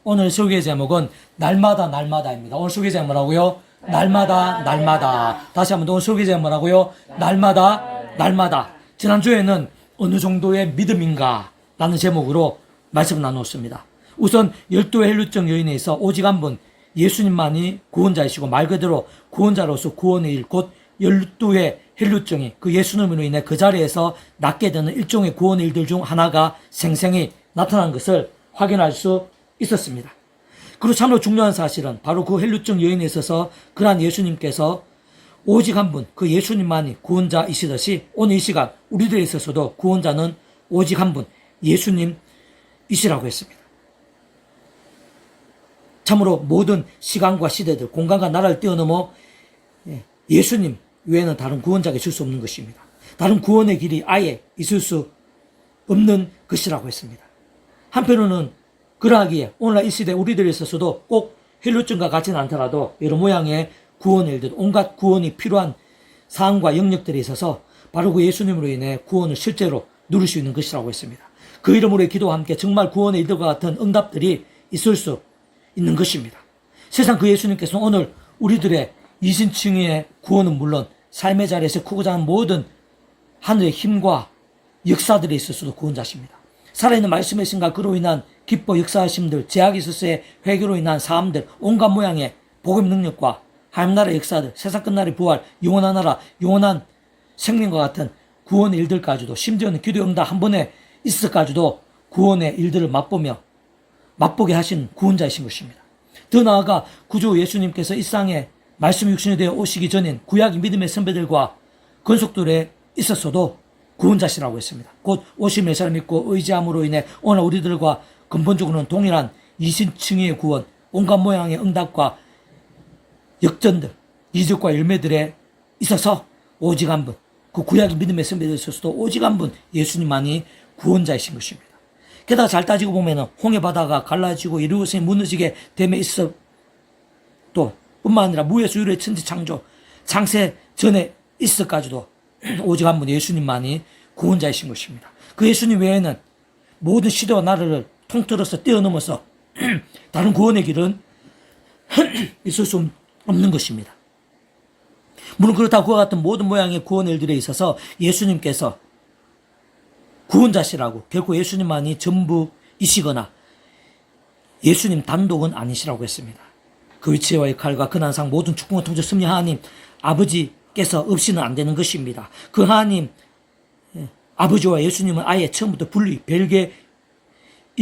오늘 설교의 제목은 날마다 날마다입니다. 오늘 설교의 제목 뭐라고요? 날마다 날마다. 다시 한번 오늘 설교의 제목 뭐라고요? 날마다 날마다. 지난주에는 어느 정도의 믿음인가 라는 제목으로 말씀을 나누었습니다. 우선 12의 헬루증 여인에 있어 오직 한 분 예수님만이 구원자이시고 말 그대로 구원자로서 구원의 일 곧 12의 헬루증이 그 예수님으로 인해 그 자리에서 낫게 되는 일종의 구원의 일들 중 하나가 생생히 나타난 것을 확인할 수 있었습니다. 그리고 참으로 중요한 사실은 바로 그 헬루증 여인에 있어서 그러한 예수님께서 오직 한 분, 그 예수님만이 구원자이시듯이 오늘 이 시간 우리들에 있어서도 구원자는 오직 한 분, 예수님이시라고 했습니다. 참으로 모든 시간과 시대들, 공간과 나라를 뛰어넘어 예수님 외에는 다른 구원자가 있을 수 없는 것입니다. 다른 구원의 길이 아예 있을 수 없는 것이라고 했습니다. 한편으로는 그러하기에 오늘날 이 시대 우리들에 있어서도 꼭 헬루증과 같지는 않더라도 여러 모양의 구원의 일들, 온갖 구원이 필요한 사항과 영역들에 있어서 바로 그 예수님으로 인해 구원을 실제로 누릴 수 있는 것이라고 했습니다. 그 이름으로의 기도와 함께 정말 구원의 일들과 같은 응답들이 있을 수 있는 것입니다. 세상 그 예수님께서는 오늘 우리들의 이신층의 구원은 물론 삶의 자리에서 크고 작은 모든 하늘의 힘과 역사들에 있어서도 구원자십니다. 살아있는 말씀의 신과 그로 인한 기뻐 역사하심들, 제약이 있어서의 회개로 인한 사함들, 온갖 모양의 복음 능력과 하나님나라의 역사들, 세상 끝날의 부활, 영원한 나라, 영원한 생명과 같은 구원의 일들까지도 심지어는 기도 응답 한 번에 있을까지도 구원의 일들을 맛보게 하신 구원자이신 것입니다. 더 나아가 구주 예수님께서 이 땅에 말씀 육신이 되어 오시기 전인 구약의 믿음의 선배들과 권속들에 있었어도 구원자시라고 했습니다. 곧 오심의 사람 믿고 의지함으로 인해 오늘 우리들과 근본적으로는 동일한 이신층의 구원, 온갖 모양의 응답과 역전들, 이적과 열매들에 있어서 오직 한 분, 그 구약의 믿음의 선배들에 있어서도 오직 한 분 예수님만이 구원자이신 것입니다. 게다가 잘 따지고 보면은 홍해 바다가 갈라지고 예루살렘이 무너지게 됨에 있어 또 뿐만 아니라 무에서 유래 천지 창조 창세 전에 있어까지도 오직 한 분 예수님만이 구원자이신 것입니다. 그 예수님 외에는 모든 시대와 나라를 통틀어서 뛰어넘어서 다른 구원의 길은 있을 수 없는 것입니다. 물론 그렇다고 그와 같은 모든 모양의 구원의 일들에 있어서 예수님께서 구원자시라고 결코 예수님만이 전부이시거나 예수님 단독은 아니시라고 했습니다. 그 위치와 역할과 근한상 모든 축복과 통치 섭리 하나님 아버지께서 없이는 안 되는 것입니다. 그 하나님 아버지와 예수님은 아예 처음부터 별개일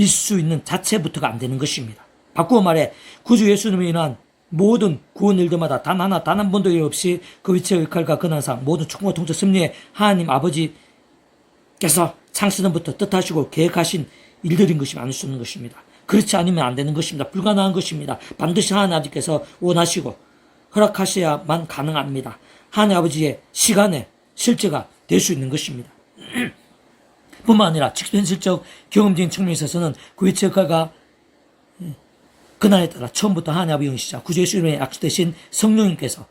수 있는 자체부터가 안 되는 것입니다. 바꾸어 말해 구주 예수님에 인한 모든 구원 일들마다 단 한 번도 없이 그 위치와 역할과 근한상 모든 축복과 통치 섭리의 하나님 아버지께서 창세전부터 뜻하시고 계획하신 일들인 것이 아닐 수 없는 것입니다. 그렇지 않으면 안 되는 것입니다. 불가능한 것입니다. 반드시 하나님 아버지께서 원하시고 허락하셔야만 가능합니다. 하나님 아버지의 시간에 실제가 될 수 있는 것입니다. 뿐만 아니라 현실적 경험적인 측면에 있어서는 그 위치의 역할과 그날에 따라 처음부터 하나님 아버지 영이시자 구주 예수님의 약속되신 성령님께서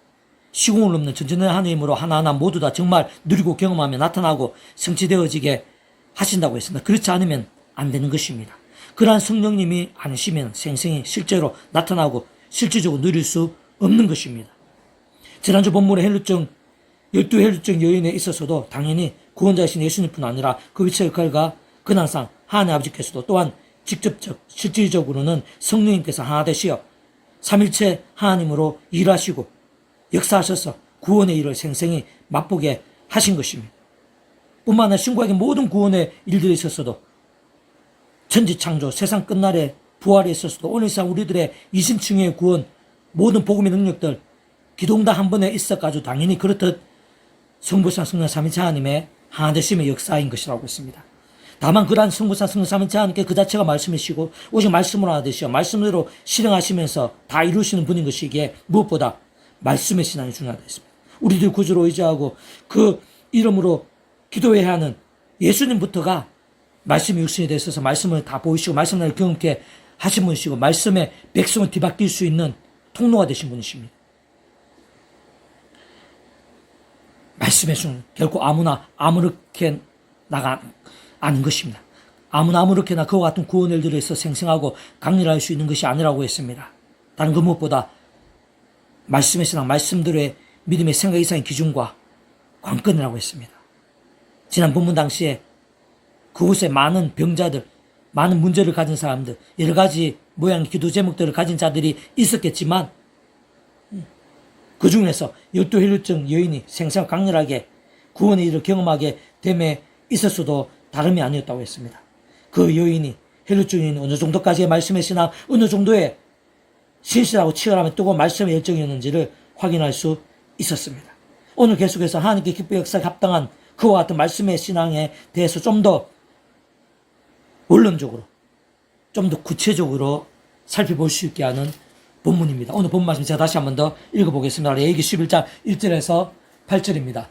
시공을 넘는 전전의 하나님으로 하나하나 모두 다 정말 누리고 경험하며 나타나고 성취되어지게 하신다고 했습니다. 그렇지 않으면 안 되는 것입니다. 그러한 성령님이 아니시면 생생히 실제로 나타나고 실질적으로 누릴 수 없는 것입니다. 지난주 본문의 헬루증 12 헬루증 여인에 있어서도 당연히 구원자이신 예수님뿐 아니라 그 위치의 역할과 근한상 하나님 아버지께서도 또한 직접적 실질적으로는 성령님께서 하나 되시어 삼일체 하나님으로 일하시고 역사하셔서 구원의 일을 생생히 맛보게 하신 것입니다. 뿐만 아니라 신구약의 모든 구원의 일들에 있어서도 천지창조, 세상 끝날의 부활에 있어서도 오늘 상 우리들의 이신층의 구원, 모든 복음의 능력들, 기도응답 한 번에 있어가지고 당연히 그렇듯 성부상 성령 삼위체 하나님의 하나되심의 역사인 것이라고 했습니다. 다만 그러한 성부상 성령 삼위체 하나님께 그 자체가 말씀이시고 오직 말씀으로 하나 되시어 말씀대로 실행하시면서 다 이루시는 분인 것이기에 무엇보다 말씀의 신앙이 중요하다 했습니다. 우리들 구주로 의지하고 그 이름으로 기도해야 하는 예수님부터가 말씀이 육신이 되셔서 말씀을 다 보이시고 말씀을 경험케 하신 분이시고 말씀의 백성을 뒤바뀔 수 있는 통로가 되신 분이십니다. 말씀의 순 결코 아무나 아무렇게 나가 아닌 것입니다. 아무나 아무렇게나 그와 같은 구원을 들여서 생생하고 강렬할 수 있는 것이 아니라고 했습니다. 다른 그 무엇보다 말씀의 신앙, 말씀들의 믿음의 생각 이상의 기준과 관건이라고 했습니다. 지난 본문 당시에 그곳에 많은 병자들, 많은 문제를 가진 사람들, 여러 가지 모양의 기도 제목들을 가진 자들이 있었겠지만 그 중에서 열두 혈루증 여인이 생생 강렬하게 구원의 일을 경험하게 됨에 있었어도 다름이 아니었다고 했습니다. 그 여인이 혈루증 여인이 어느 정도까지의 말씀의 신앙, 어느 정도의 신실하고 치열하며 뜨거운 말씀의 열정이었는지를 확인할 수 있었습니다. 오늘 계속해서 하나님께 기뻐 역사에 합당한 그와 같은 말씀의 신앙에 대해서 좀 더 원론적으로, 좀 더 구체적으로 살펴볼 수 있게 하는 본문입니다. 오늘 본문 말씀 제가 다시 한 번 더 읽어보겠습니다. 레위기 11장 1절에서 8절입니다.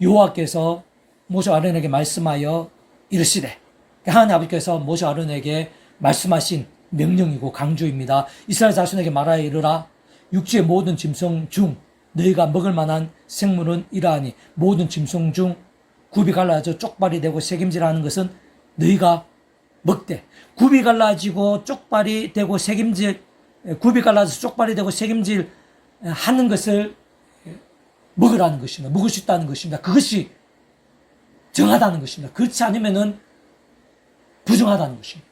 여호와께서 모세 아론에게 말씀하여 이르시되, 하나님 아버지께서 모세 아론에게 말씀하신 명령이고 강조입니다. 이스라엘 자손에게 말하여 이르라. 육지의 모든 짐승 중 너희가 먹을 만한 생물은 이러하니 모든 짐승 중 굽이 갈라져 쪽발이 되고 새김질하는 것은 너희가 먹되, 굽이 갈라지고 쪽발이 되고 굽이 갈라져서 쪽발이 되고 새김질 하는 것을 먹으라는 것입니다. 먹을 수 있다는 것입니다. 그것이 정하다는 것입니다. 그렇지 않으면은 부정하다는 것입니다.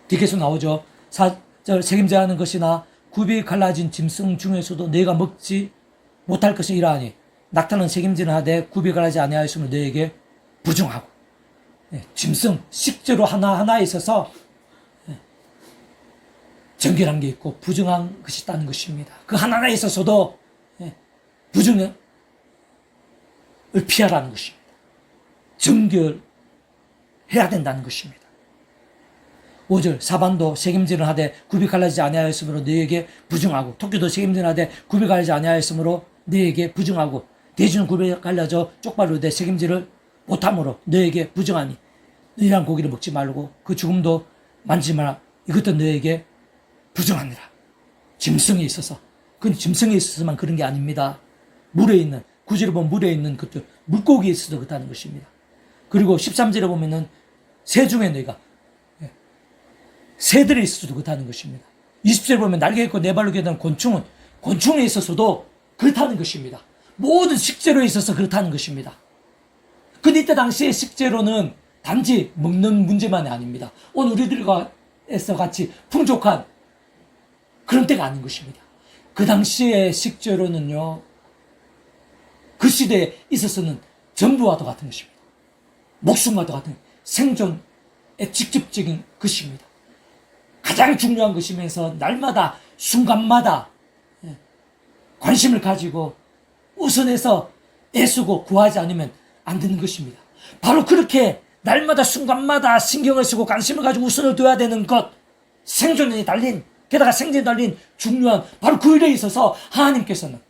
뒤에 계속 나오죠. 4절 책임져야 하는 것이나 굽이 갈라진 짐승 중에서도 너희가 먹지 못할 것이 이러하니 낙타는 책임지는 하되 굽이 갈라지 아니하였으므로 너희에게 부정하고. 짐승 식재료 하나하나에 있어서 정결한 게 있고 부정한 것이 있다는 것입니다. 그 하나하나에 있어서도 부정을 피하라는 것입니다. 정결해야 된다는 것입니다. 5절 사반도 책임지는 하되 굽이 갈라지지 아니하였으므로 너희에게 부정하고, 토끼도 책임지는 하되 굽이 갈라지지 아니하였으므로 너희에게 부정하고, 돼지는 굽이 갈라져 쪽발로 돼 책임지를 못함으로 너희에게 부정하니 너희란 고기를 먹지 말고 그 죽음도 만지지 마라. 이것도 너희에게 부정하니라. 짐승에 있어서, 그건 짐승에 있어서만 그런 게 아닙니다. 물에 있는, 구절에 보면 물에 있는 것들, 물고기에 있어서 그렇다는 것입니다. 그리고 13절에 보면은 새 중에 너희가, 새들에 있어서도 그렇다는 것입니다. 20절에 보면 날개 있고 네 발로 기어다니는 곤충은 곤충에 있어서도 그렇다는 것입니다. 모든 식재료에 있어서 그렇다는 것입니다. 근데 이때 당시의 식재료는 단지 먹는 문제만이 아닙니다. 오늘 우리들과에서 같이 풍족한 그런 때가 아닌 것입니다. 그 당시의 식재료는요, 그 시대에 있어서는 전부와도 같은 것입니다. 목숨과도 같은 생존의 직접적인 것입니다. 가장 중요한 것이면서 날마다 순간마다 관심을 가지고 우선해서 애쓰고 구하지 않으면 안 되는 것입니다. 바로 그렇게 날마다 순간마다 신경을 쓰고 관심을 가지고 우선을 둬야 되는 것, 생존에 달린, 게다가 생존에 달린 중요한 바로 그 일에 있어서 하나님께서는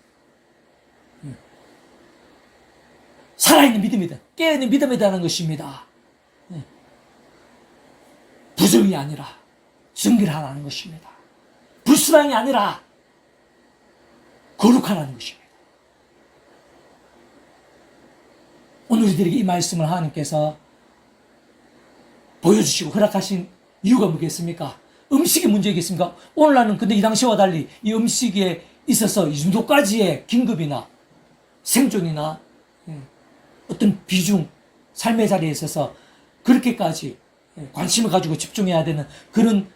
살아있는 믿음이다, 깨어있는 믿음이라는 것입니다. 부정이 아니라 정결하라는 것입니다. 불순항이 아니라 거룩하라는 것입니다. 오늘 우리들에게 이 말씀을 하나님께서 보여주시고 허락하신 이유가 뭐겠습니까? 음식이 문제겠습니까? 오늘날은 근데 이 당시와 달리 이 음식에 있어서 이 정도까지의 긴급이나 생존이나 어떤 비중, 삶의 자리에 있어서 그렇게까지 관심을 가지고 집중해야 되는 그런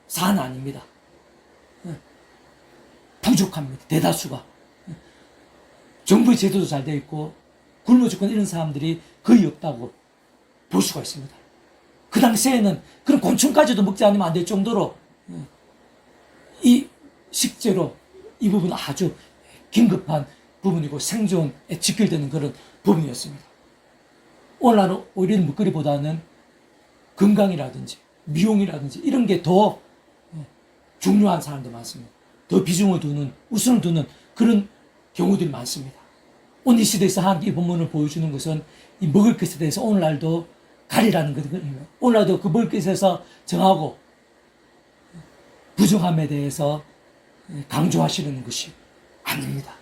사안은 아닙니다. 부족합니다. 대다수가. 정부의 제도도 잘 되어 있고 굶어 죽건 이런 사람들이 거의 없다고 볼 수가 있습니다. 그 당시에는 그런 곤충까지도 먹지 않으면 안 될 정도로 이 식재료 이 부분은 아주 긴급한 부분이고 생존에 직결되는 그런 부분이었습니다. 오늘날은 오히려 먹거리보다는 건강이라든지 미용이라든지 이런 게 더 중요한 사람들 많습니다. 더 비중을 두는, 우선을 두는 그런 경우들이 많습니다. 오늘 이 시대에서 하나님 이 본문을 보여주는 것은 이 먹을 것에 대해서 오늘날도 가리라는 거거든요. 오늘날도 그 먹을 것에서 정하고 부정함에 대해서 강조하시는 것이 아닙니다.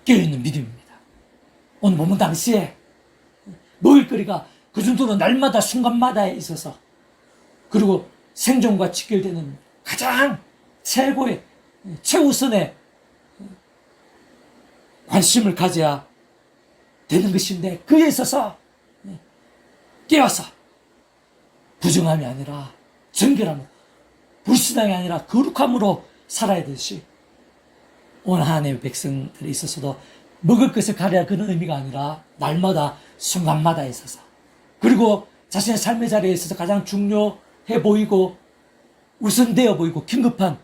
깨어있는 믿음입니다. 오늘 본문 당시에 먹을거리가 그 정도로 날마다 순간마다에 있어서, 그리고 생존과 직결되는 가장 최고의 최우선의 관심을 가져야 되는 것인데, 그에 있어서 깨어서 부정함이 아니라 정결함으로, 불신앙이 아니라 거룩함으로 살아야 되듯이, 오늘 하나님의 백성들에 있어서도 먹을 것을 가려야 그런 의미가 아니라 날마다 순간마다 있어서, 그리고 자신의 삶의 자리에 있어서 가장 중요해 보이고 우선되어 보이고 긴급한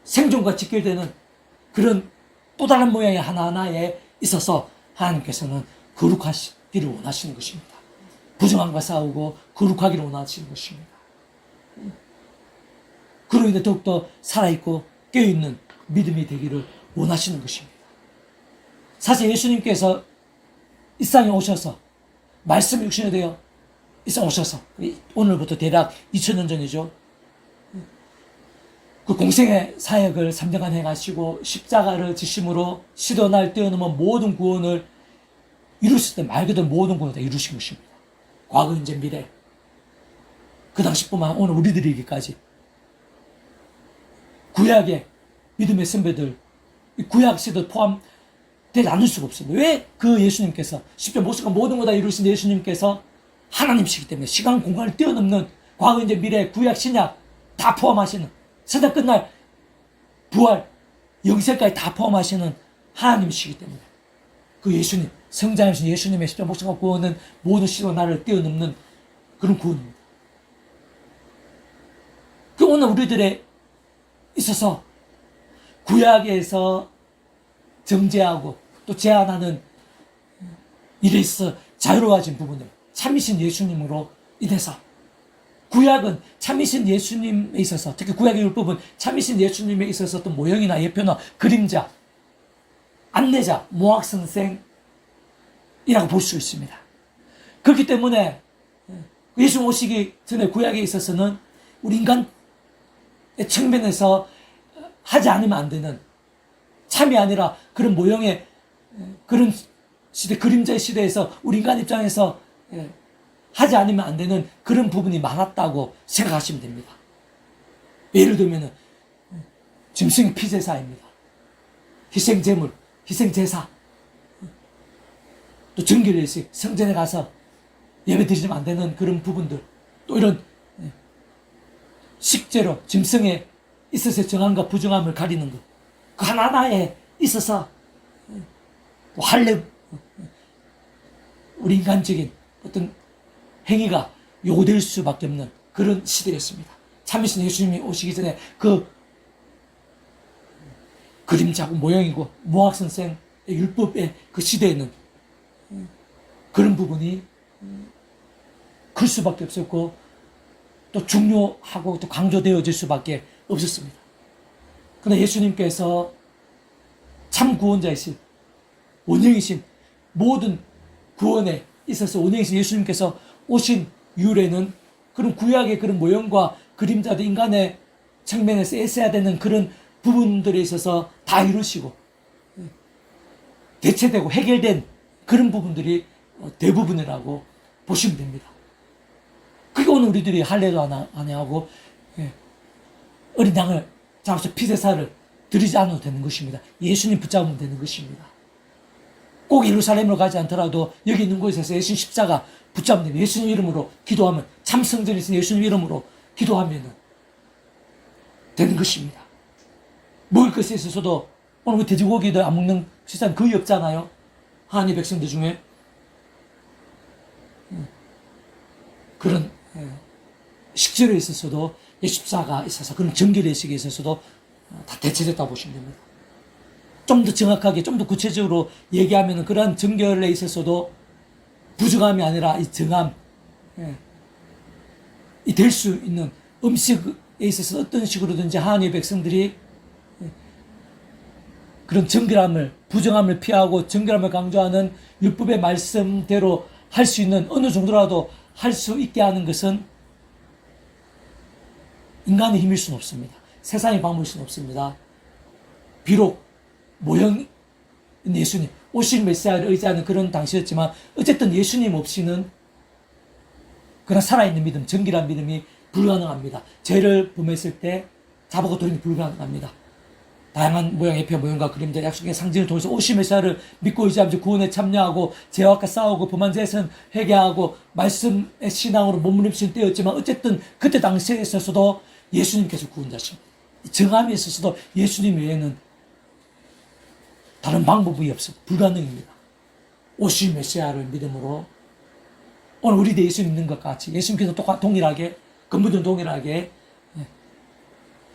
생존과 직결되는 그런 또 다른 모양의 하나하나에 있어서 하나님께서는 거룩하시기를 원하시는 것입니다. 부정함과 싸우고 거룩하기를 원하시는 것입니다. 그로 인해 더욱더 살아있고 깨어있는 믿음이 되기를 원하시는 것입니다. 사실 예수님께서 이 땅에 오셔서 말씀이 육신이 되어 이 땅에 오셔서, 오늘부터 대략 2000년 전이죠. 그 공생의 사역을 3년간 행하시고 십자가를 지심으로 시도 날 뛰어넘은 모든 구원을 이루실 때 말 그대로 모든 구원을 다 이루신 것입니다. 과거, 현재, 미래. 그 당시뿐만 아니라 오늘 우리들에게까지 구약의 믿음의 선배들, 구약 시대 포함되지 않을 수가 없습니다. 왜 그 예수님께서 십자가 못 쓰고 모든 거 다 이루신 예수님께서 하나님이시기 때문에 시간 공간을 뛰어넘는 과거, 현재, 미래, 구약, 신약 다 포함하시는, 세상 끝날 부활, 영생까지 다 포함하시는 하나님이시기 때문에 그 예수님, 성자이신 예수님의 십자가 목숨과 구원은 모든 시와 나를 뛰어넘는 그런 구원입니다. 그 오늘 우리들의 있어서 구약에서 정죄하고 또 제한하는 일에 있어 자유로워진 부분을 참이신 예수님으로 인해서, 구약은 참이신 예수님에 있어서, 특히 구약의 율법은 참이신 예수님에 있어서 어떤 모형이나 예표나 그림자, 안내자, 모학선생이라고 볼 수 있습니다. 그렇기 때문에 예수 오시기 전에 구약에 있어서는 우리 인간의 측면에서 하지 않으면 안 되는, 참이 아니라 그런 모형의 그런 시대, 그림자의 시대에서 우리 인간 입장에서 하지 않으면 안 되는 그런 부분이 많았다고 생각하시면 됩니다. 예를 들면 짐승의 피제사입니다. 희생제물, 희생제사, 또 정결례식, 성전에 가서 예배 드리면 안 되는 그런 부분들, 또 이런 식재로 짐승에 있어서의 정함과 부정함을 가리는 것, 그 하나하나에 있어서 할례, 우리 인간적인 어떤 행위가 요구될 수밖에 없는 그런 시대였습니다. 참이신 예수님이 오시기 전에 그 그림자고 모형이고 모학선생의 율법의 그 시대에는 그런 부분이 클 수밖에 없었고, 또 중요하고 또 강조되어질 수밖에 없었습니다. 그러나 예수님께서 참 구원자이신, 원형이신, 모든 구원에 있어서 원형이신 예수님께서 오신 이후에는 그런 구약의 그런 모형과 그림자도 인간의 측면에서 애써야 되는 그런 부분들에 있어서 다 이루시고 대체되고 해결된 그런 부분들이 대부분이라고 보시면 됩니다. 그게 오늘 우리들이 할례도 안 하고 어린 양을 잡아서 피제사를 드리지 않아도 되는 것입니다. 예수님 붙잡으면 되는 것입니다. 꼭 예루살렘으로 가지 않더라도 여기 있는 곳에서 예수님 십자가 붙잡으면 됩니다. 예수님 이름으로 기도하면, 참 성전에 있는 예수님 이름으로 기도하면 되는 것입니다. 먹을 것에 있어서도 오늘 그 돼지고기들 안 먹는 식사는 거의 없잖아요. 하나님의 백성들 중에 그런 식재료에 있어서도 예십사가 있어서, 그런 정결의식에 있어서도 다 대체됐다고 보시면 됩니다. 좀 더 정확하게, 좀 더 구체적으로 얘기하면 그러한 정결에 있어서도 부정함이 아니라 이 정함, 이 될 수 있는 음식에 있어서 어떤 식으로든지 하나님의 백성들이 그런 정결함을, 부정함을 피하고 정결함을 강조하는 율법의 말씀대로 할 수 있는, 어느 정도라도 할 수 있게 하는 것은 인간의 힘일 수는 없습니다. 세상의 방법일 수는 없습니다. 비록 모형의 예수님, 오실 메시아를 의지하는 그런 당시였지만 어쨌든 예수님 없이는 그런 살아있는 믿음, 정결한 믿음이 불가능합니다. 죄를 범했을 때 자복과 돌이킴이 불가능합니다. 다양한 모양의 표 모형과 그림자 약속의 상징을 통해서 오실 메시아를 믿고 의지하면서 구원에 참여하고 죄와 싸우고 범한 죄에서는 회개하고 말씀의 신앙으로 몸부림치는 때였지만 어쨌든 그때 당시에 있어서도 예수님께서 구원자십니다. 정함에 있어서도 예수님 외에는 다른 방법이 없습니다. 불가능입니다. 오실 메시아를 믿음으로 오늘 우리도 예수 믿는 것 같이 예수님께서 동일하게 근본적으로 동일하게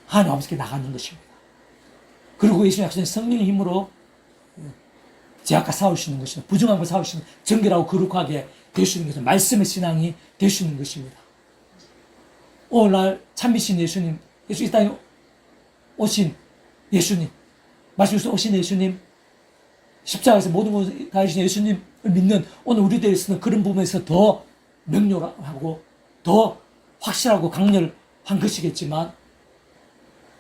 하나님 아버지께 나가는 것입니다. 그리고 예수님 약속된 성령의 힘으로 죄악과 싸우시는 것입니다. 부정함과 싸우시는 정결하고 거룩하게 되시는 것은 말씀의 신앙이 되시는 것입니다. 오늘날 참미신 예수님, 예수 이 땅에 오신 예수님, 말씀에서 오신 예수님, 십자가에서 모든 것을 다 해주신 예수님을 믿는 오늘 우리들에서는 그런 부분에서 더 명료하고 더 확실하고 강렬한 것이겠지만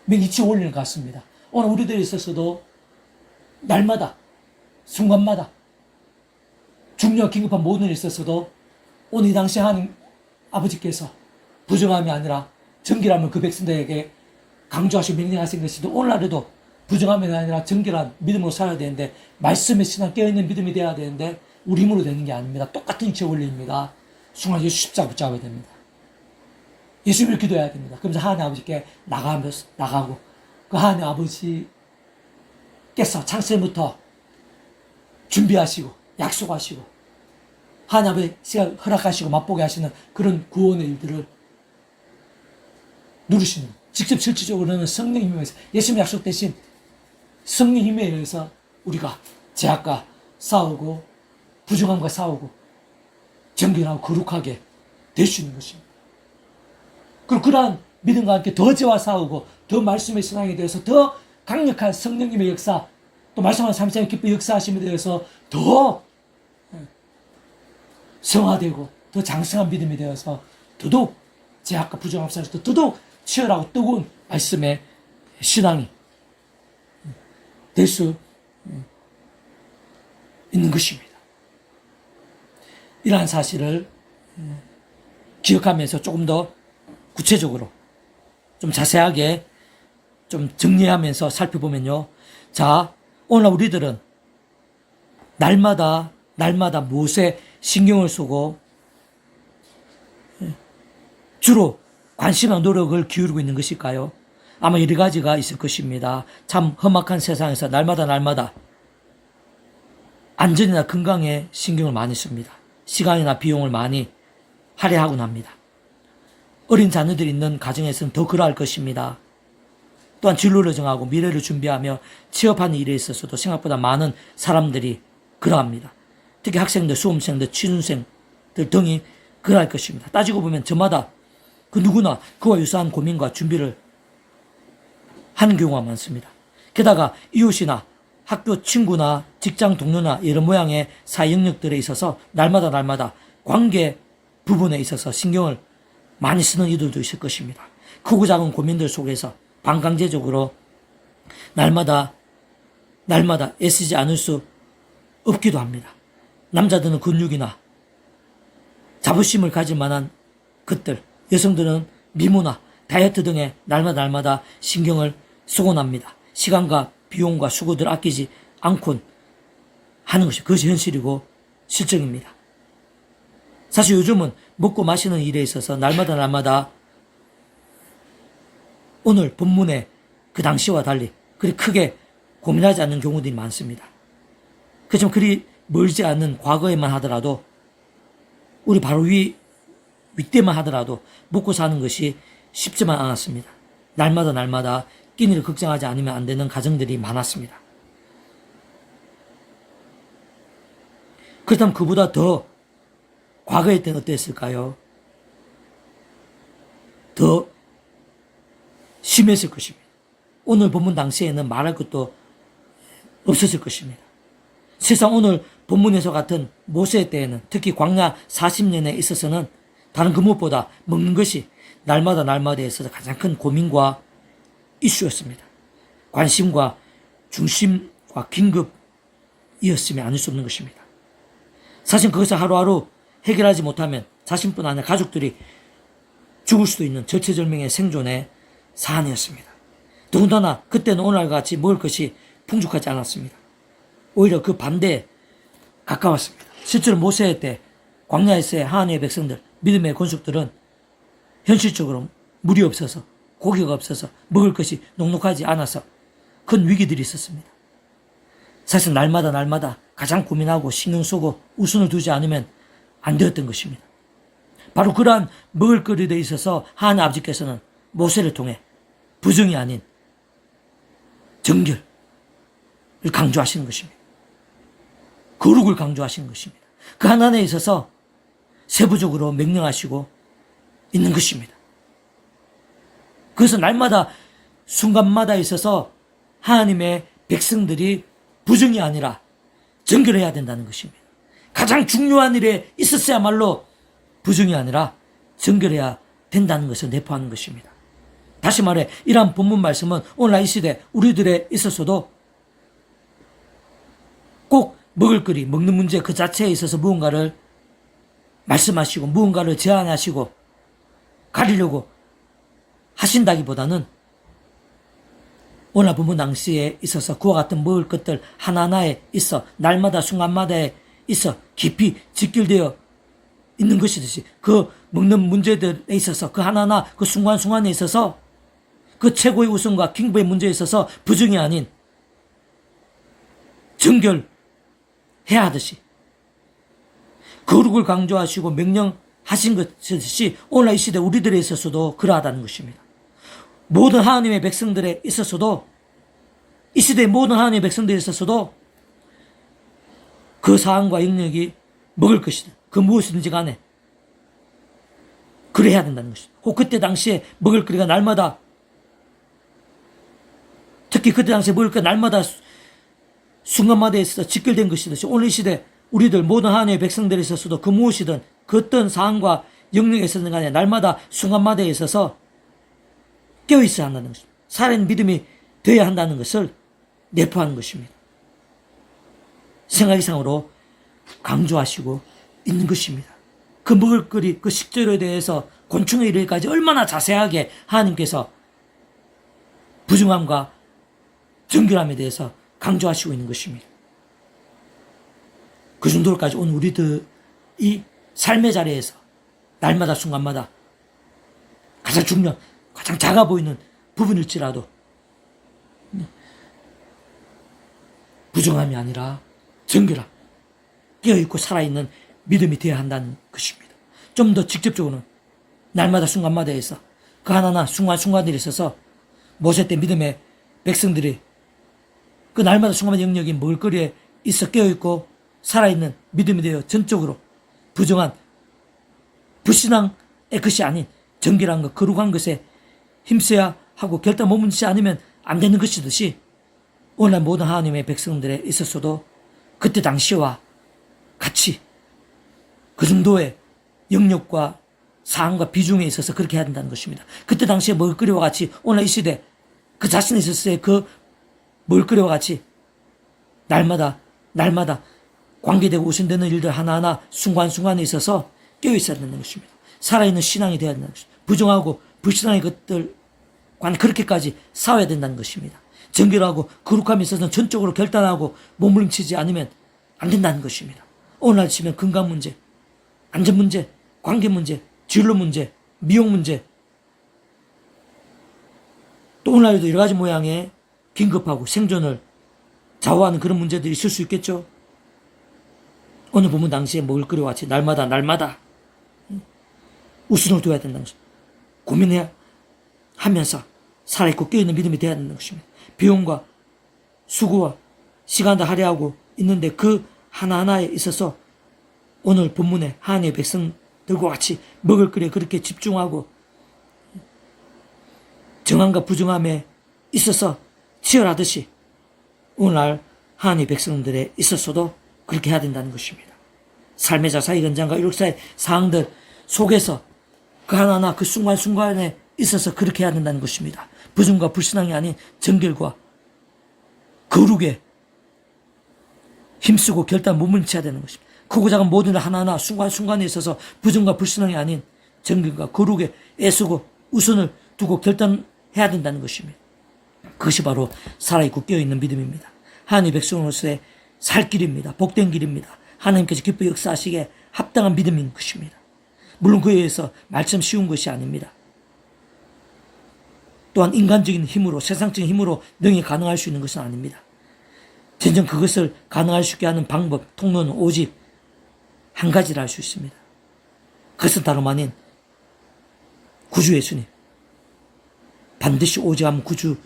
이치 원리는 같습니다. 오늘 우리들에 있어서도 날마다 순간마다 중요한 긴급한 모든 일에 있어서도 오늘 이 당시에 하나님 아버지께서 부정함이 아니라 정결함을 그 백성들에게 강조하시고 명령하신 것이도 오늘날에도 부정함이 아니라 정결한 믿음으로 살아야 되는데 말씀의 신앙 깨어있는 믿음이 되어야 되는데 우리 힘으로 되는 게 아닙니다. 똑같은 이치 원리입니다. 순간 예수 십자가 붙잡아야 됩니다. 예수님을 기도해야 됩니다. 그러면서 하나님 아버지께 나가고 그 하나님 아버지께서 창세부터 준비하시고 약속하시고 하나님 아버지가 허락하시고 맛보게 하시는 그런 구원의 일들을 누리시는 직접 실질적으로는 성령의 힘에 의해서 예수님 약속 대신 성령의 힘에 의해서 우리가 죄악과 싸우고 부정함과 싸우고 정결하고 거룩하게 될 수 있는 것입니다. 그리고 그러한 믿음과 함께 더 죄와 싸우고 더 말씀의 신앙에 대해서 더 강력한 성령님의 역사 또 말씀하는 삶의 기쁜 역사하심에 대해서 더 성화되고 더 장성한 믿음이 되어서 더더욱 죄악과 부정함 싸워서 더더욱 치열하고 뜨거운 말씀의 신앙이 될 수 있는 것입니다. 이러한 사실을 기억하면서 조금 더 구체적으로 좀 자세하게 좀 정리하면서 살펴보면요. 자, 오늘 우리들은 날마다 무엇에 신경을 쓰고 주로 관심과 노력을 기울이고 있는 것일까요? 아마 여러 가지가 있을 것입니다. 참 험악한 세상에서 날마다 안전이나 건강에 신경을 많이 씁니다. 시간이나 비용을 많이 할애하곤 합니다. 어린 자녀들이 있는 가정에서는 더 그러할 것입니다. 또한 진로를 정하고 미래를 준비하며 취업하는 일에 있어서도 생각보다 많은 사람들이 그러합니다. 특히 학생들, 수험생들, 취준생들 등이 그러할 것입니다. 따지고 보면 저마다 그 누구나 그와 유사한 고민과 준비를 하는 경우가 많습니다. 게다가 이웃이나 학교 친구나 직장 동료나 여러 모양의 사회 영역들에 있어서 날마다 관계 부분에 있어서 신경을 많이 쓰는 이들도 있을 것입니다. 크고 작은 고민들 속에서 반강제적으로 날마다 애쓰지 않을 수 없기도 합니다. 남자들은 근육이나 자부심을 가질 만한 것들, 여성들은 미모나 다이어트 등에 날마다 신경을 쓰곤 합니다. 시간과 비용과 수고를 아끼지 않곤 하는 것이 그것이 현실이고 실정입니다. 사실 요즘은 먹고 마시는 일에 있어서 날마다 오늘 본문의 그 당시와 달리 그리 크게 고민하지 않는 경우들이 많습니다. 그렇지만 그리 멀지 않는 과거에만 하더라도 우리 바로 윗대만 하더라도 먹고 사는 것이 쉽지만 않았습니다. 날마다 끼니를 걱정하지 않으면 안 되는 가정들이 많았습니다. 그렇다면 그보다 더 과거에 때는 어땠을까요? 더 심했을 것입니다. 오늘 본문 당시에는 말할 것도 없었을 것입니다. 세상 오늘 본문에서 같은 모세 때에는 특히 광야 40년에 있어서는 다른 그 무엇보다 먹는 것이 날마다 있어서 가장 큰 고민과 이슈였습니다. 관심과 중심과 긴급 이었으면 아닐 수 없는 것입니다. 사실 그것을 하루하루 해결하지 못하면 자신뿐 아니라 가족들이 죽을 수도 있는 절체절명의 생존의 사안이었습니다. 더군다나 그때는 오늘과 같이 먹을 것이 풍족하지 않았습니다. 오히려 그 반대에 가까웠습니다. 실제로 모세 때 광야에서의 하나님의 백성들, 믿음의 권속들은 현실적으로 물이 없어서, 고기가 없어서, 먹을 것이 녹록하지 않아서 큰 위기들이 있었습니다. 사실 날마다 가장 고민하고 신경 쓰고 우선을 두지 않으면 안 되었던 것입니다. 바로 그러한 먹을거리에 있어서 하나님 아버지께서는 모세를 통해 부정이 아닌 정결을 강조하시는 것입니다. 거룩을 강조하시는 것입니다. 그 하나님에 있어서 세부적으로 명령하시고 있는 것입니다. 그래서 날마다 순간마다 있어서 하나님의 백성들이 부정이 아니라 정결해야 된다는 것입니다. 가장 중요한 일에 있었어야말로 부정이 아니라 정결해야 된다는 것을 내포하는 것입니다. 다시 말해 이러한 본문 말씀은 오늘날 이 시대 우리들에 있어서도 꼭 먹을거리, 먹는 문제 그 자체에 있어서 무언가를 말씀하시고 무언가를 제안하시고 가리려고 하신다기보다는 오늘 본문 당시에 있어서 그와 같은 먹을 것들 하나하나에 있어 날마다 순간마다에 있어 깊이 직결되어 있는 것이듯이 그 먹는 문제들에 있어서 그 하나하나 그 순간순간에 있어서 그 최고의 우선과 킹부의 문제에 있어서 부정이 아닌 정결해야 하듯이 거룩을 강조하시고 명령하신 것이듯이 오늘 이 시대 우리들에 있어서도 그러하다는 것입니다. 모든 하나님의 백성들에 있어서도 이 시대의 모든 하나님의 백성들에 있어서도 그 사항과 영역이 먹을 것이다. 그 무엇이든지 간에 그래야 된다는 것이다. 혹 그때 당시에 먹을 거리가 날마다 특히 그때 당시에 먹을 거 날마다 순간마다 있어서 직결된 것이듯이 오늘 이 시대 우리들 모든 하나님의 백성들에 있어서도 그 무엇이든 그 어떤 사항과 영역에 있었는 간에 날마다 순간마다 있어서 깨어있어야 한다는 것입니다. 살아있는 믿음이 되어야 한다는 것을 내포하는 것입니다. 생각 이상으로 강조하시고 있는 것입니다. 그 먹을거리, 그 식재료에 대해서 곤충에 이르기까지 얼마나 자세하게 하나님께서 부정함과 정결함에 대해서 강조하시고 있는 것입니다. 그 정도로까지 오늘 우리들이 삶의 자리에서 날마다 순간마다 가장 중요한, 가장 작아 보이는 부분일지라도 부정함이 아니라 정결함, 깨어있고 살아있는 믿음이 되어야 한다는 것입니다. 좀 더 직접적으로는 날마다 순간마다에서 그 하나하나 순간순간들이 있어서 모세 때 믿음의 백성들이 그 날마다 순간마다 영역인 먹을거리에 있어 깨어있고 살아있는 믿음이 되어 전적으로 부정한 불신앙의 것이 아닌 정결한 것, 거룩한 것에 힘써야 하고 결단 머문지 않으면 안 되는 것이듯이 오늘 모든 하나님의 백성들에 있어서도 그때 당시와 같이 그 정도의 영역과 사항과 비중에 있어서 그렇게 해야 된다는 것입니다. 그때 당시에 먹을거리와 같이 오늘 이 시대 그 자신에 있었을 그 먹을거리와 같이 날마다 관계되고 우선되는 일들 하나하나 순간순간에 있어서 깨어있어야 된다는 것입니다. 살아있는 신앙이 되어야 된다는 것입니다. 부정하고 불신앙의 것들과는 그렇게까지 싸워야 된다는 것입니다. 정결하고 거룩함에 있어서는 전적으로 결단하고 몸부림치지 않으면 안 된다는 것입니다. 오늘 치면 건강 문제, 안전 문제, 관계 문제, 진로 문제, 미용 문제, 또 오늘날에도 여러 가지 모양의 긴급하고 생존을 좌우하는 그런 문제들이 있을 수 있겠죠. 오늘 보면 당시에 먹을거리와 같이 날마다 우선을 둬야 된다는 것입니다. 고민해야 하면서 살아있고 깨어있는 믿음이 되어야 된다는 것입니다. 비용과 수고와 시간도 할애하고 있는데 그 하나하나에 있어서 오늘 본문에 하나님의 백성들과 같이 먹을거리에 그렇게 집중하고 정함과 부정함에 있어서 치열하듯이 오늘날 하나님의 백성들에 있어서도 그렇게 해야 된다는 것입니다. 삶의 자사의 현장과 이룩사의 사항들 속에서 그 하나하나 그 순간순간에 있어서 그렇게 해야 된다는 것입니다. 부정과 불신앙이 아닌 정결과 거룩에 힘쓰고 결단 몸부림쳐야 되는 것입니다. 크고 작은 모든 일 하나하나 순간순간에 있어서 부정과 불신앙이 아닌 정결과 거룩에 애쓰고 우선을 두고 결단해야 된다는 것입니다. 그것이 바로 살아있고 깨어있는 믿음입니다. 하나님의 백성으로서의 살 길입니다. 복된 길입니다. 하나님께서 기뻐 역사하시기에 합당한 믿음인 것입니다. 물론 그에 의해서 말씀 쉬운 것이 아닙니다. 또한 인간적인 힘으로 세상적인 힘으로 능히 가능할 수 있는 것은 아닙니다. 진정 그것을 가능할 수 있게 하는 방법, 통로는 오직 한 가지를 알 수 있습니다. 그것은 다름 아닌 구주 예수님. 반드시 오직 한 구주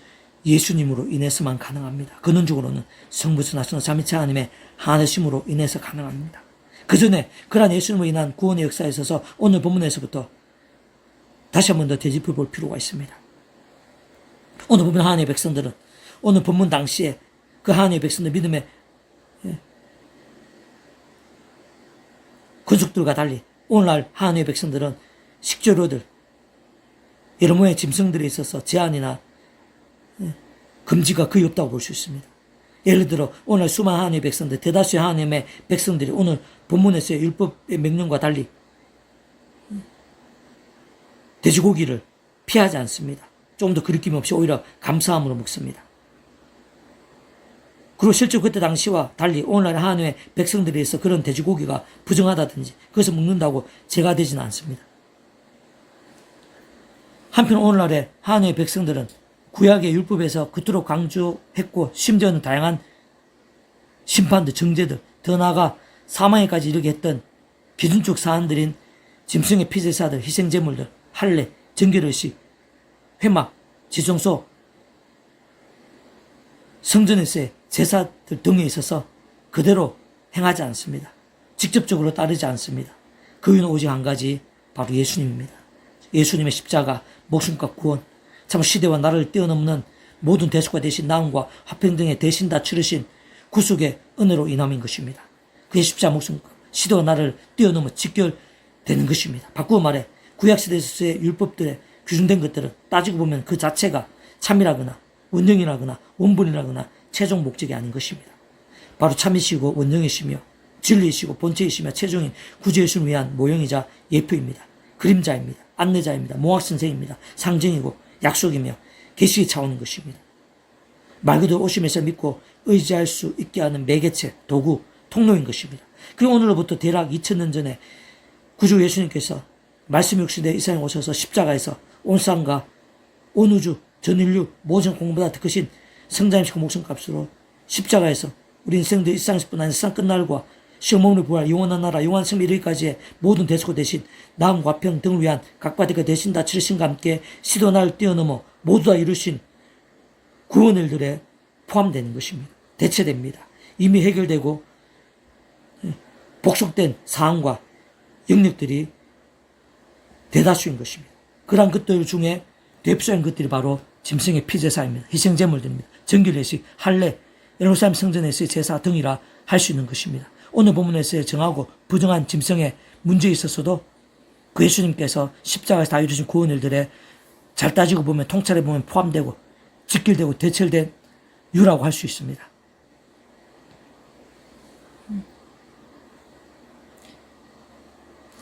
예수님으로 인해서만 가능합니다. 근원적으로는 성부 성자성 삼위체 하나님의 하나심으로 인해서 가능합니다. 그 전에 그러한 예수님으로 인한 구원의 역사에 있어서 오늘 본문에서부터 다시 한 번 더 되짚어 볼 필요가 있습니다. 오늘 보면 하나님의 백성들은 오늘 본문 당시에 그 하나님의 백성들 믿음의 군속들과 달리 오늘날 하나님의 백성들은 식재료들 여러 모양의 짐승들에 있어서 제한이나 금지가 거의 없다고 볼 수 있습니다. 예를 들어 오늘 수많은 하나님의 백성들, 대다수의 하나님의 백성들이 오늘 본문에서의 율법의 명령과 달리 돼지고기를 피하지 않습니다. 좀 더 그리낌 없이 오히려 감사함으로 먹습니다. 그리고 실제로 그때 당시와 달리 오늘날 하나님의 백성들에 의해서 그런 돼지고기가 부정하다든지 그것을 먹는다고 죄가 되지는 않습니다. 한편 오늘날의 하나님의 백성들은 구약의 율법에서 그토록 강조했고 심지어는 다양한 심판들, 정죄들, 더 나아가 사망에까지 이르게 했던 기준적 사안들인 짐승의 피제사들, 희생제물들, 할례, 정결의식, 회막, 지성소, 성전에서의 제사들 등에 있어서 그대로 행하지 않습니다. 직접적으로 따르지 않습니다. 그 이유는 오직 한 가지, 바로 예수님입니다. 예수님의 십자가, 목숨과 구원, 참 시대와 나라를 뛰어넘는 모든 대속과 대신 나음과 화평 등의 대신 다 치르신 구속의 은혜로 인함인 것입니다. 그의 십자가 목숨과 시대와 나라를 뛰어넘어 직결되는 것입니다. 바꾸어 말해 구약시대에서의 율법들에 규정된 것들은 따지고 보면 그 자체가 참이라거나 원령이라거나 원본이라거나 최종 목적이 아닌 것입니다. 바로 참이시고 원령이시며 진리이시고 본체이시며 최종인 구주 예수를 위한 모형이자 예표입니다. 그림자입니다. 안내자입니다. 모학선생입니다. 상징이고 약속이며 계시의 차원인 것입니다. 말 그대로 오심에서 믿고 의지할 수 있게 하는 매개체, 도구, 통로인 것입니다. 그리고 오늘로부터 대략 2000년 전에 구주 예수님께서 말씀이 육신되어 이 세상에 오셔서 십자가에서 온 세상과 온 우주, 전 인류, 모든 공보다 더 크신 성자님식 목숨값으로 십자가에서 우리 인생들 일상뿐 아니라 세상 끝날과 시험몸으로 부활, 영원한 나라, 영원한 승리 이르기까지의 모든 대속과 대신 나음과 평 등을 위한 각바디가 대신 다 치르신과 함께 시도 나를 뛰어넘어 모두 다 이루신 구원 일들에 포함되는 것입니다. 대체됩니다. 이미 해결되고 복속된 사항과 영역들이 대다수인 것입니다. 그러한 것들 중에 대표적인 것들이 바로 짐승의 피제사입니다. 희생제물들입니다. 정결례식, 할례, 예루살렘 성전에서의 제사 등이라 할 수 있는 것입니다. 오늘 본문에서의 정하고 부정한 짐승의 문제에 있어서도 그 예수님께서 십자가에서 다 이루신 구원 일들에 잘 따지고 보면 통찰해 보면 포함되고 직결되고 대체된 유라고 할 수 있습니다.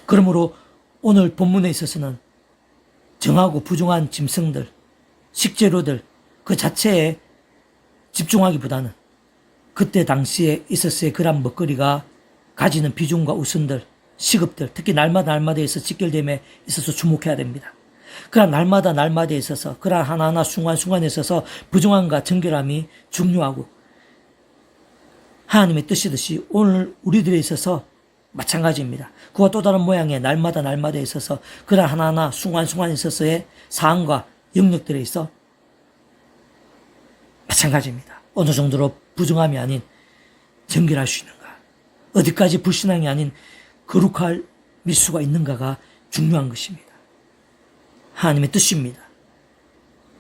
그러므로 오늘 본문에 있어서는 정하고 부정한 짐승들, 식재료들 그 자체에 집중하기보다는 그때 당시에 있었을 그런 먹거리가 가지는 비중과 우선들, 시급들, 특히 날마다에 있어서 직결됨에 있어서 주목해야 됩니다. 그러한 날마다에 있어서 그러한 하나하나 순간순간에 있어서 부정함과 정결함이 중요하고 하나님의 뜻이듯이 오늘 우리들에 있어서 마찬가지입니다. 그와 또 다른 모양의 날마다에 있어서 그러한 하나하나 순간순간에 있어서의 사항과 영역들에 있어 마찬가지입니다. 어느 정도로 부정함이 아닌 정결할 수 있는가, 어디까지 불신앙이 아닌 거룩할 밀수가 있는가가 중요한 것입니다. 하나님의 뜻입니다.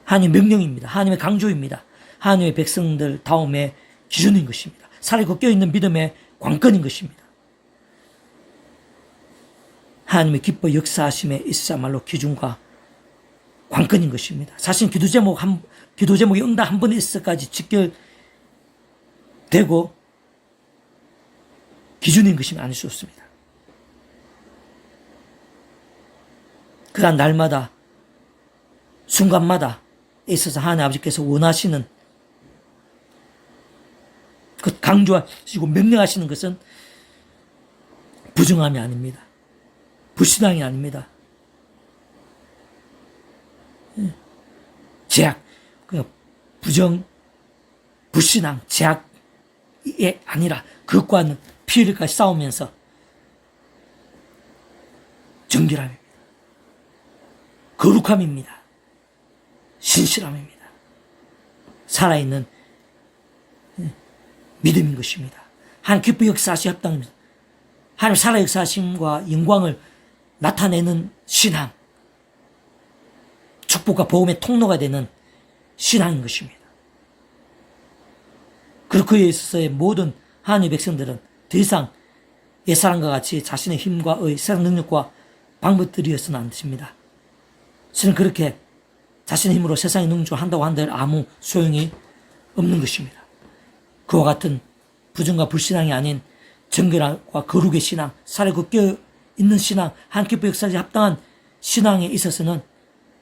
하나님의 명령입니다. 하나님의 강조입니다. 하나님의 백성들 다음의 기준인 것입니다. 살고 껴있는 믿음의 관건인 것입니다. 하나님의 기뻐 역사하심에 있어야말로 기준과 관건인 것입니다. 사실 기도 제목이 응답 한 번에 있어까지 직결되고 기준인 것이 아닐 수 없습니다. 그러한 날마다 순간마다 있어서 하나님 아버지께서 원하시는 그 강조하시고 명령하시는 것은 부정함이 아닙니다. 불신앙이 아닙니다. 제약, 불신앙, 제약이 아니라 그것과는 피 흘릴까지 싸우면서 정결함입니다. 거룩함입니다. 신실함입니다. 살아있는 믿음인 것입니다. 하나님 기뻐 역사하시 합당입니다. 하나님 살아 역사하심과 영광을 나타내는 신앙, 축복과 복음의 통로가 되는 신앙인 것입니다. 그리고 그에 있어서의 모든 하나님의 백성들은 더 이상 옛사람과 같이 자신의 힘과 의, 세상 능력과 방법들이어서는 안 됩니다. 저는 그렇게 자신의 힘으로 세상의 능력을 한다고 한들 아무 소용이 없는 것입니다. 그와 같은 부정과 불신앙이 아닌 정결함과 거룩의 신앙, 살에 꺾여 있는 신앙, 하나님께 역사에 합당한 신앙에 있어서는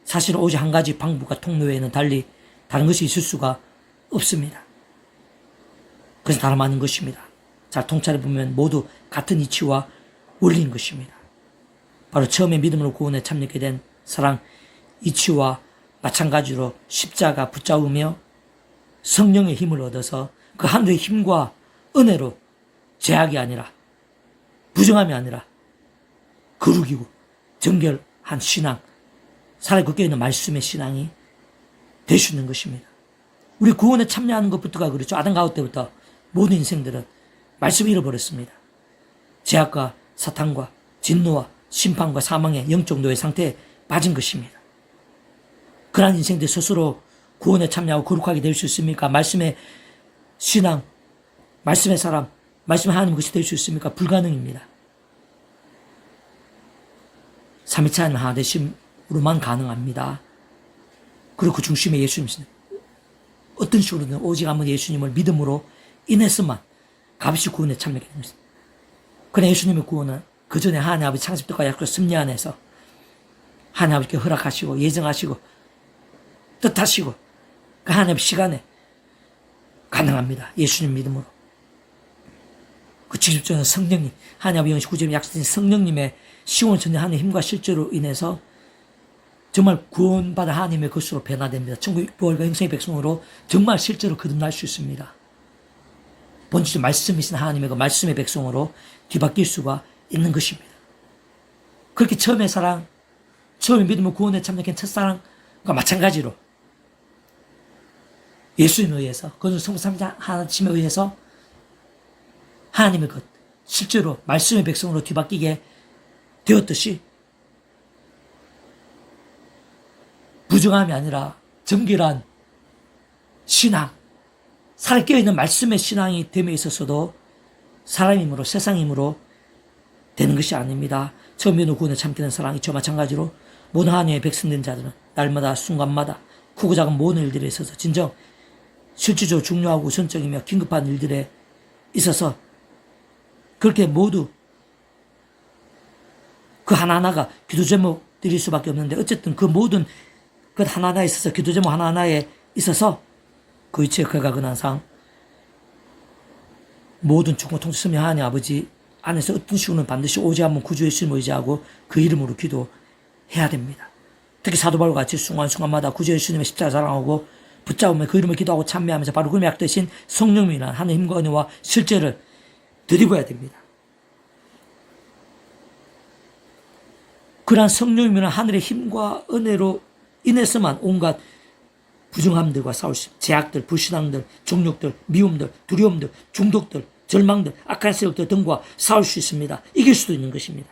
사실 오직 한 가지 방법과 통로 외에는 달리 다른 것이 있을 수가 없습니다. 그래서 다름 아닌 것입니다. 잘 통찰해 보면 모두 같은 이치와 원리인 것입니다. 바로 처음에 믿음으로 구원에 참여하게 된 사랑 이치와 마찬가지로 십자가 붙잡으며 성령의 힘을 얻어서 그 하늘의 힘과 은혜로 제약이 아니라 부정함이 아니라 거룩이고 정결한 신앙, 살아 걷겨 있는 말씀의 신앙이 될 수 있는 것입니다. 우리 구원에 참여하는 것부터가 그렇죠. 아담 가우 때부터 모든 인생들은 말씀을 잃어버렸습니다. 제약과 사탄과 진노와 심판과 사망의 영적 노예 상태에 빠진 것입니다. 그러한 인생들 스스로 구원에 참여하고 거룩하게 될 수 있습니까? 말씀의 신앙, 말씀의 사람, 말씀의 하나님 것이 될 수 있습니까? 불가능입니다. 삼위차 하나님 하나 되심으로만 가능합니다. 그리고 그 중심에 예수님이십니다. 어떤 식으로든 오직 한번 예수님을 믿음으로 인해서만 값없이 구원에 참여하게 됩니다. 그러나 예수님의 구원은 그 전에 하나님 아버지 창세 때까지 약속 섭리 안에서 하나님 아버지께 허락하시고 예정하시고 뜻하시고 그 하나님의 시간에 가능합니다. 예수님 믿음으로. 그 직접적인 성령님, 하나님 아버지 영시 구제에 약속된 성령님의 시온을 전하는 힘과 실제로 인해서 정말 구원받아 하나님의 것으로 변화됩니다. 천국 부활과 영생의 백성으로 정말 실제로 거듭날 수 있습니다. 본질적 말씀이신 하나님의 그 말씀의 백성으로 뒤바뀔 수가 있는 것입니다. 그렇게 처음에 믿음을 구원에 참여한 첫사랑과 마찬가지로 예수님에 의해서, 그것은 성삼자 하나님에 의해서 하나님의 것, 실제로 말씀의 백성으로 뒤바뀌게 되었듯이 부정함이 아니라 정결한 신앙, 살아 깨어있는 말씀의 신앙이 됨에 있어서도 사람 힘으로, 세상 힘으로 되는 것이 아닙니다. 처음 믿는 구원에 참기는 사랑이 저 마찬가지로 모든 하나님의 백성된 자들은 날마다 순간마다 크고 작은 모든 일들에 있어서 진정 실질적으로 중요하고 우선적이며 긴급한 일들에 있어서 그렇게 모두 그 하나하나가 기도 제목들일 수밖에 없는데 어쨌든 그 모든 것 하나하나에 있어서 기도 제목 하나하나에 있어서 그 위치에 그가 항상 모든 축복 통치 섭리 하나님 아버지 안에서 어떤 식으로는 반드시 오직 한번 구주의 주님을 의지하고 그 이름으로 기도해야 됩니다. 특히 사도 바울과 같이 순간순간마다 구주의 주님의 십자가 자랑하고 붙잡으며 그 이름을 기도하고 찬미하면서 바로 그 약 대신 성령이란 하나님의 힘과 은혜와 실제를 드리고야 됩니다. 그러한 성령이란 하늘의 힘과 은혜로 인해서만 온갖 부정함들과 싸울 수 있습니다. 제약들, 불신앙들, 종욕들, 미움들, 두려움들, 중독들, 절망들, 악한 세력들 등과 싸울 수 있습니다. 이길 수도 있는 것입니다.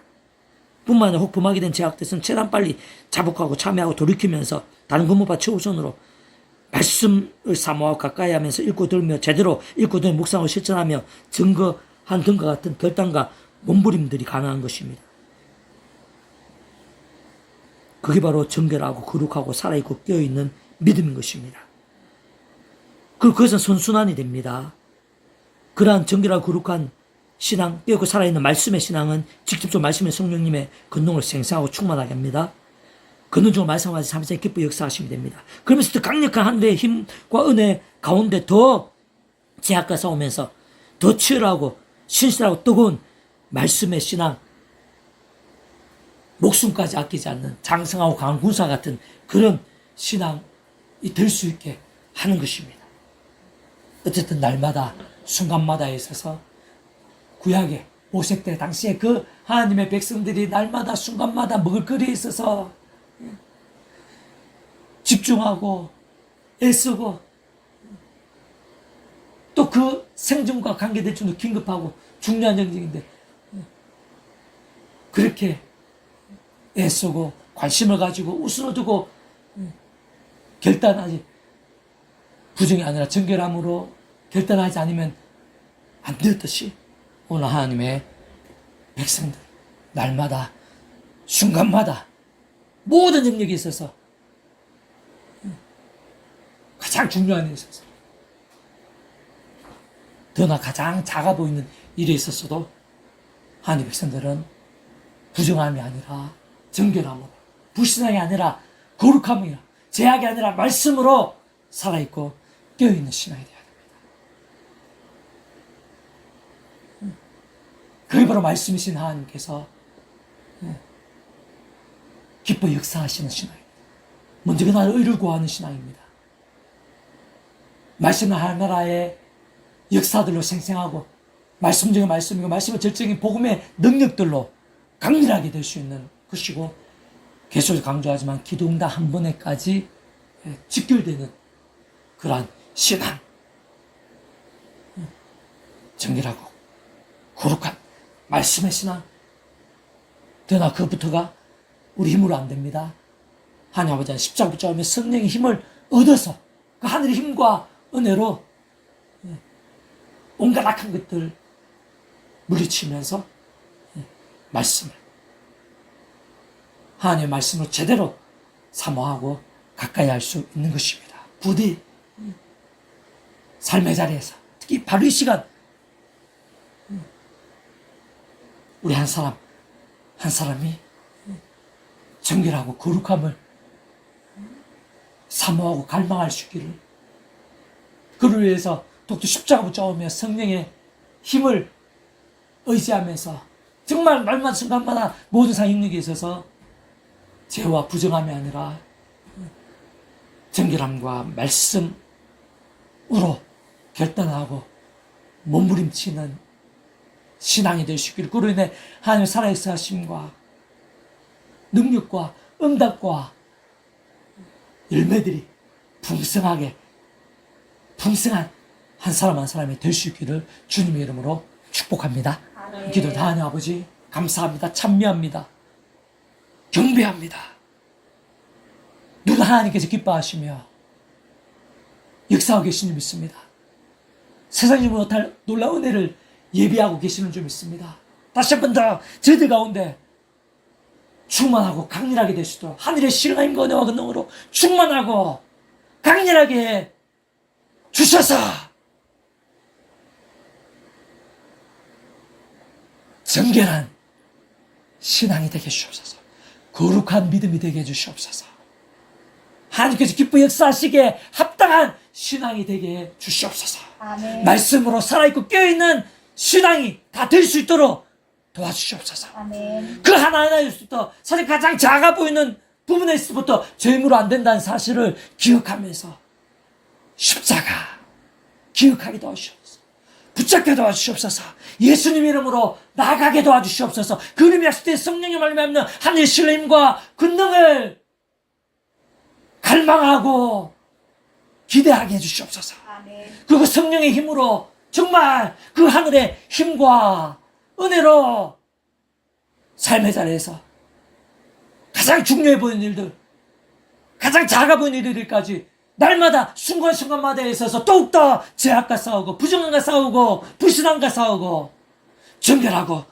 뿐만 아니라 혹 범하게 된 제약들은 최대한 빨리 자복하고 참여하고 돌이키면서 다른 것보다 최우선으로 말씀을 사모하고 가까이 하면서 읽고 들으며 제대로 읽고 들으며 묵상하고 실천하며 증거한 등과 같은 결단과 몸부림들이 가능한 것입니다. 그게 바로 정결하고 거룩하고 살아있고 깨어있는 믿음인 것입니다. 그리고 그것은 선순환이 됩니다. 그러한 정결하고 거룩한 신앙, 깨어있고 살아있는 말씀의 신앙은 직접적으로 말씀의 성령님의 권능을 생성하고 충만하게 합니다. 권능적으로 말씀하신 3세 기뻐 역사하시면 됩니다. 그러면서 더 강력한 하늘의 힘과 은혜 가운데 더 제약과 싸우면서 더 치열하고 신실하고 뜨거운 말씀의 신앙, 목숨까지 아끼지 않는 장성하고 강한 군사 같은 그런 신앙이 될 수 있게 하는 것입니다. 어쨌든 날마다 순간마다에 있어서 구약의 모색때 당시에 그 하나님의 백성들이 날마다 순간마다 먹을거리에 있어서 집중하고 애쓰고 또 그 생존과 관계될 정도로 긴급하고 중요한 영역인데 그렇게 애쓰고 관심을 가지고 웃음을 두고 결단하지 부정이 아니라 정결함으로 결단하지 않으면 안 되었듯이 오늘 하나님의 백성들 날마다 순간마다 모든 영역에 있어서 가장 중요한 일에 있어서 더나 가장 작아 보이는 일에 있어서도 하나님의 백성들은 부정함이 아니라 정결함으로, 불신앙이 아니라 거룩함이라, 제약이 아니라 말씀으로 살아있고 깨어있는 신앙이 되어야 됩니다. 그게 바로 말씀이신 하나님께서 기뻐 역사하시는 신앙입니다. 먼저 그 나라의 의를 구하는 신앙입니다. 말씀은 하나님의 역사들로 생생하고 말씀적인 말씀이고 말씀의 절정인 복음의 능력들로 강렬하게 될 수 있는 것이고 계속 강조하지만 기도응답 한 번에까지 직결되는 그러한 신앙, 정결하고 거룩한 말씀의 신앙. 그러나 그부터가 우리 힘으로 안 됩니다. 하나님 아버지는 십자가 붙잡으며 성령의 힘을 얻어서 그 하늘의 힘과 은혜로 온갖 악한 것들 물리치면서 말씀을 하나님의 말씀을 제대로 사모하고 가까이 할 수 있는 것입니다. 부디 삶의 자리에서 특히 바로 이 시간 우리 한 사람 한 사람이 정결하고 거룩함을 사모하고 갈망할 수 있기를, 그를 위해서 독도 십자가 붙잡으며 성령의 힘을 의지하면서 정말 날마다 순간마다 모든 상영력에 있어서 죄와 부정함이 아니라 정결함과 말씀으로 결단하고 몸부림치는 신앙이 될 수 있기를, 그로 인해 하나님의 살아있으심과 능력과 응답과 열매들이 풍성한 한 사람 한 사람이 될 수 있기를 주님의 이름으로 축복합니다. 기도도 하나님 아버지 감사합니다. 찬미합니다. 경배합니다. 누가 하나님께서 기뻐하시며 역사하고 계신 줄 믿습니다. 세상이 못할 놀라운 은혜를 예비하고 계시는 줄 믿습니다. 다시 한 번 더 저희들 가운데 충만하고 강렬하게 될 수 있도록 하늘의 신앙과 은혜와 권능으로 충만하고 강렬하게 주셔서 정결한 신앙이 되게 주옵소서. 거룩한 믿음이 되게 해주시옵소서. 하나님께서 기뻐 역사하시기에 합당한 신앙이 되게 주시옵소서. 아멘. 말씀으로 살아있고 깨어있는 신앙이 다 될 수 있도록 도와주시옵소서. 아멘. 그 하나하나에서부터 사실 가장 작아 보이는 부분에서부터 제 힘으로 안 된다는 사실을 기억하면서 십자가 기억하게 도와주시옵소서. 붙잡게 도와주시옵소서. 예수님 이름으로 나아가게 도와주시옵소서. 그 이름이 약속된 성령의 말미암는 하늘의 신뢰임과 권능을 갈망하고 기대하게 해주시옵소서. 아멘. 그리고 성령의 힘으로 정말 그 하늘의 힘과 은혜로 삶의 자리에서 가장 중요해 보이는 일들, 가장 작아 보이는 일들까지 날마다 순간순간마다 있어서 더욱더 죄악과 싸우고 부정함과 싸우고 불신함과 싸우고 정결하고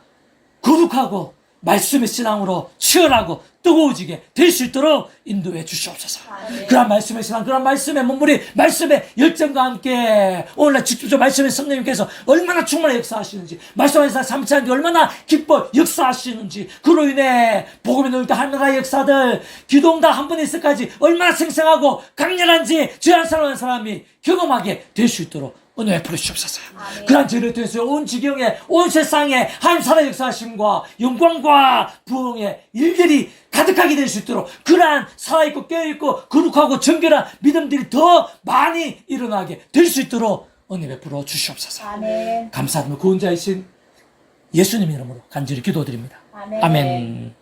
거룩하고 말씀의 신앙으로 치열하고 뜨거워지게 될 수 있도록 인도해 주시옵소서. 그런 말씀의 신앙, 그런 말씀의 몸부림, 말씀의 열정과 함께 오늘날 직접 말씀의 성령님께서 얼마나 충만히 역사하시는지, 말씀에서 삼치한테 얼마나 기뻐 역사하시는지, 그로 인해 복음의 놀다 하늘나라의 역사들, 기도응답 한 번에 있을까지 얼마나 생생하고 강렬한지 저한 사람이 경험하게 될 수 있도록 은혜 베풀어 주옵소서. 그러한 저희를 통해서 온 지경에, 온 세상에 하나님 살아 역사하심과 영광과 부흥의 일들이 가득하게 될 수 있도록 그러한 살아있고 깨어있고 거룩하고 정결한 믿음들이 더 많이 일어나게 될 수 있도록 은혜 베풀어 주시옵소서. 아멘. 감사드리며 구원자이신 예수님 이름으로 간절히 기도드립니다. 아멘. 아멘.